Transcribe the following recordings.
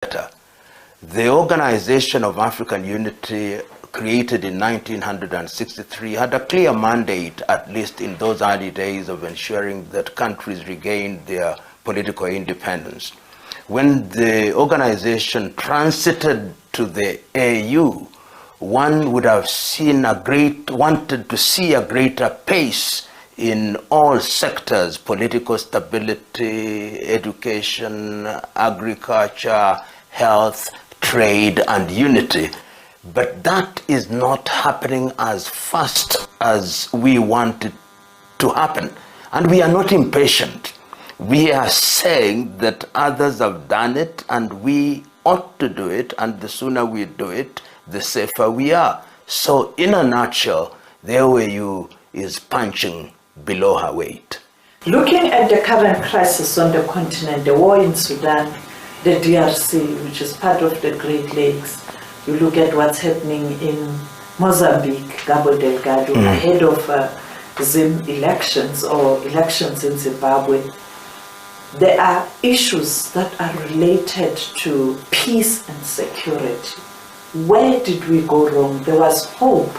better. The Organization of African Unity, created in 1963, had a clear mandate, at least in those early days, of ensuring that countries regained their political independence. When the organization transited to the AU, one would have wanted to see a greater pace in all sectors: political stability, education, agriculture, health, trade, and unity. But that is not happening as fast as we want it to happen. And we are not impatient. We are saying that others have done it and we ought to do it, and the sooner we do it, the safer we are. So in a nutshell, the OAU is punching below her weight. Looking at the current crisis on the continent, the war in Sudan, the DRC, which is part of the Great Lakes, you look at what's happening in Mozambique, Cabo Delgado, ahead of Zim elections or elections in Zimbabwe. There are issues that are related to peace and security. Where did we go wrong? There was hope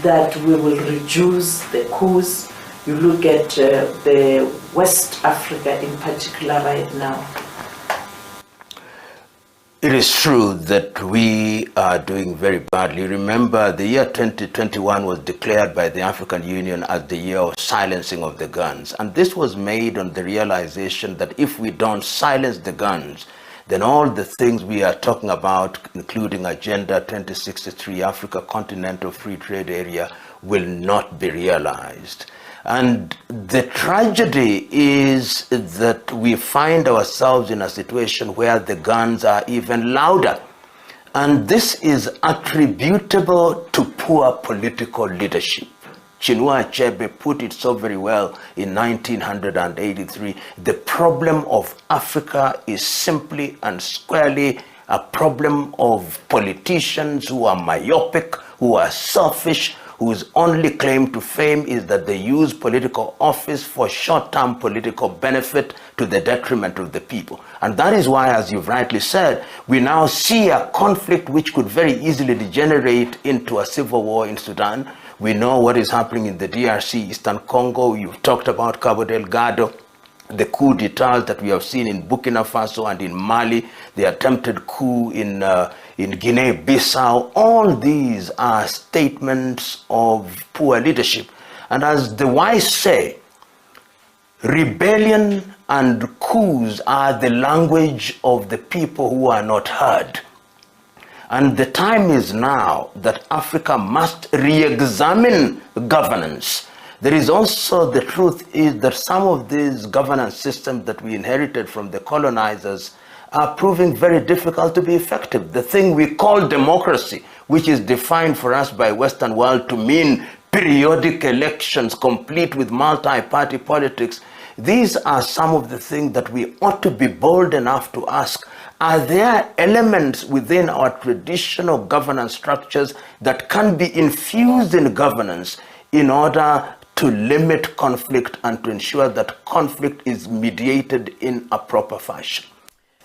that we will reduce the coups. You look at the West Africa in particular right now. It is true that we are doing very badly. Remember, the year 2021 was declared by the African Union as the year of silencing of the guns. And this was made on the realization that if we don't silence the guns, then all the things we are talking about, including Agenda 2063, Africa Continental Free Trade Area, will not be realized. And the tragedy is that we find ourselves in a situation where the guns are even louder. And this is attributable to poor political leadership. Chinua Achebe put it so very well in 1983. The problem of Africa is simply and squarely a problem of politicians who are myopic, who are selfish, whose only claim to fame is that they use political office for short-term political benefit to the detriment of the people. And that is why, as you've rightly said, we now see a conflict which could very easily degenerate into a civil war in Sudan. We know what is happening in the DRC, Eastern Congo. You've talked about Cabo Delgado, the coup d'etats that we have seen in Burkina Faso and in Mali, the attempted coup in Guinea-Bissau. All these are statements of poor leadership. And as the wise say, rebellion and coups are the language of the people who are not heard. And the time is now that Africa must re-examine governance. There is also the truth is that some of these governance systems that we inherited from the colonizers are proving very difficult to be effective. The thing we call democracy, which is defined for us by Western world to mean periodic elections complete with multi-party politics, these are some of the things that we ought to be bold enough to ask. Are there elements within our traditional governance structures that can be infused in governance in order to limit conflict and to ensure that conflict is mediated in a proper fashion?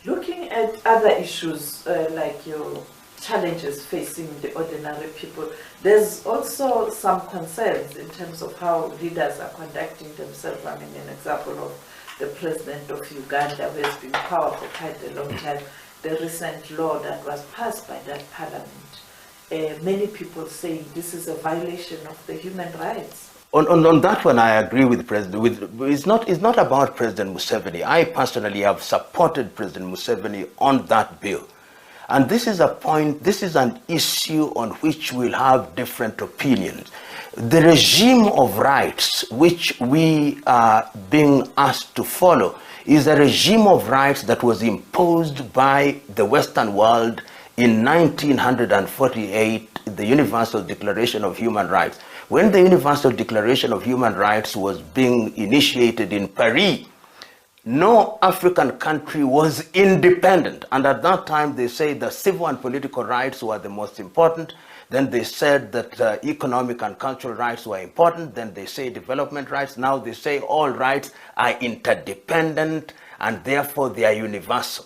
Looking at other issues like your challenges facing the ordinary people, there's also some concerns in terms of how leaders are conducting themselves. I mean, an example of the president of Uganda, who has been in power for quite a long time, the recent law that was passed by that parliament. Many people say this is a violation of the human rights. On that one, I agree with President. It's not about President Museveni. I personally have supported President Museveni on that bill. And this is a point, this is an issue on which we'll have different opinions. The regime of rights which we are being asked to follow is a regime of rights that was imposed by the Western world in 1948, the Universal Declaration of Human Rights. When the Universal Declaration of Human Rights was being initiated in Paris, no African country was independent. And at that time, they say the civil and political rights were the most important. Then they said that economic and cultural rights were important. Then they say development rights. Now they say all rights are interdependent and therefore they are universal.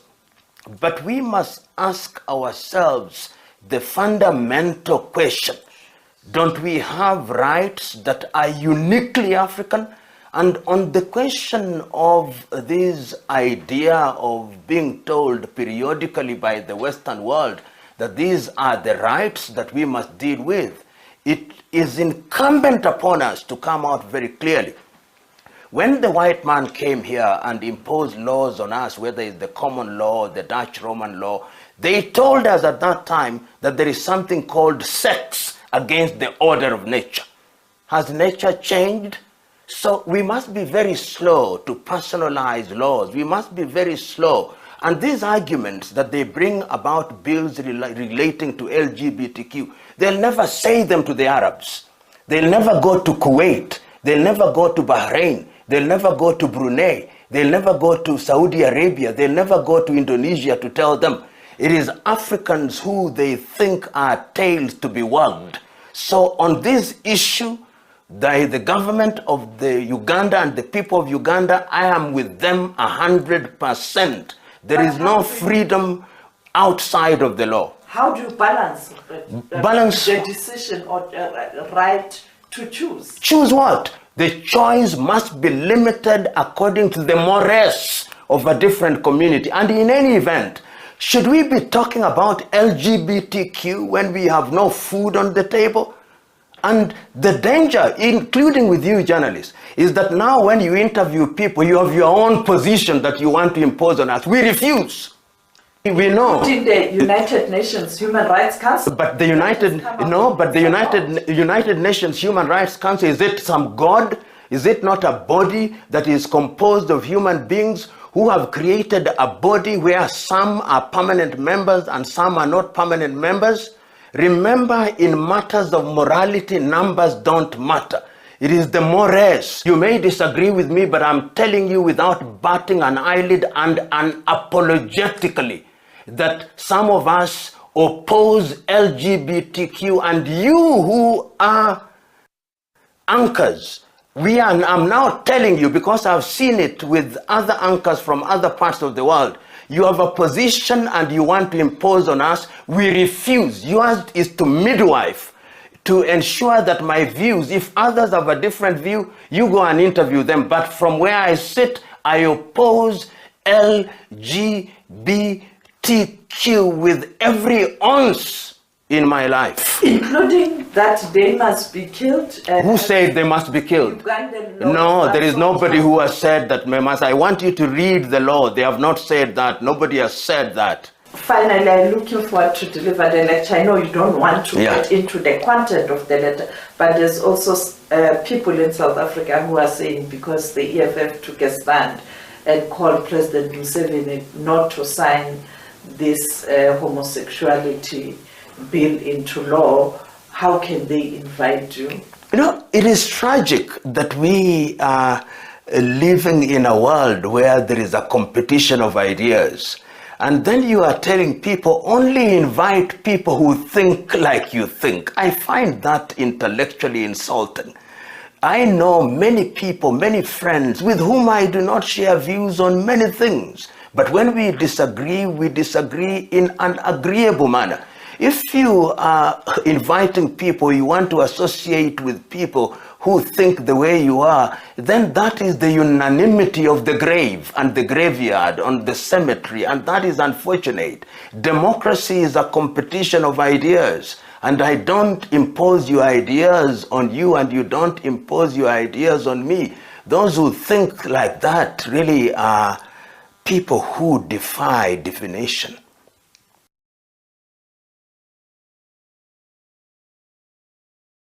But we must ask ourselves the fundamental question: don't we have rights that are uniquely African? And on the question of this idea of being told periodically by the Western world that these are the rights that we must deal with, it is incumbent upon us to come out very clearly. When the white man came here and imposed laws on us, whether it's the common law or the Dutch Roman law, they told us at that time that there is something called sex against the order of nature. Has nature changed? So we must be very slow to personalize laws. We must be very slow. And these arguments that they bring about bills relating to LGBTQ, they'll never say them to the Arabs. They'll never go to Kuwait. They'll never go to Bahrain. They'll never go to Brunei. They'll never go to Saudi Arabia. They'll never go to Indonesia to tell them. It is Africans who they think are tails to be wagged. So on this issue, the government of the Uganda and the people of Uganda, I am with them 100%. There is no freedom outside of the law. How do you balance the decision or right to choose? Choose what? The choice must be limited according to the mores of a different community. And in any event, should we be talking about LGBTQ when we have no food on the table? And the danger, including with you journalists, is that now when you interview people, you have your own position that you want to impose on us. We refuse. We know. In the United Nations Human Rights Council. But the United Nations Human Rights Council, is it some god? Is it not a body that is composed of human beings who have created a body where some are permanent members and some are not permanent members? Remember, in matters of morality, numbers don't matter. It is the mores. You may disagree with me, but I'm telling you without batting an eyelid and unapologetically that some of us oppose LGBTQ, and you who are anchors, I'm now telling you, because I've seen it with other anchors from other parts of the world, you have a position and you want to impose on us. We refuse. Yours is to midwife, to ensure that my views, if others have a different view, you go and interview them. But from where I sit, I oppose LGBTQ with every ounce in my life. Including that they must be killed? Who said they must be killed? No, there is nobody who has said that they must. I want you to read the law. They have not said that. Nobody has said that. Finally, I'm looking forward to deliver the lecture. I know you don't want to get into the content of the letter, but there's also people in South Africa who are saying, because the EFF took a stand and called President Museveni not to sign this homosexuality bill into law, how can they invite you? You know, it is tragic that we are living in a world where there is a competition of ideas. And then you are telling people, only invite people who think like you think. I find that intellectually insulting. I know many people, many friends with whom I do not share views on many things. But when we disagree in an agreeable manner. If you are inviting people, you want to associate with people who think the way you are, then that is the unanimity of the grave and the graveyard on the cemetery, and that is unfortunate. Democracy is a competition of ideas, and I don't impose your ideas on you, and you don't impose your ideas on me. Those who think like that really are people who defy definition.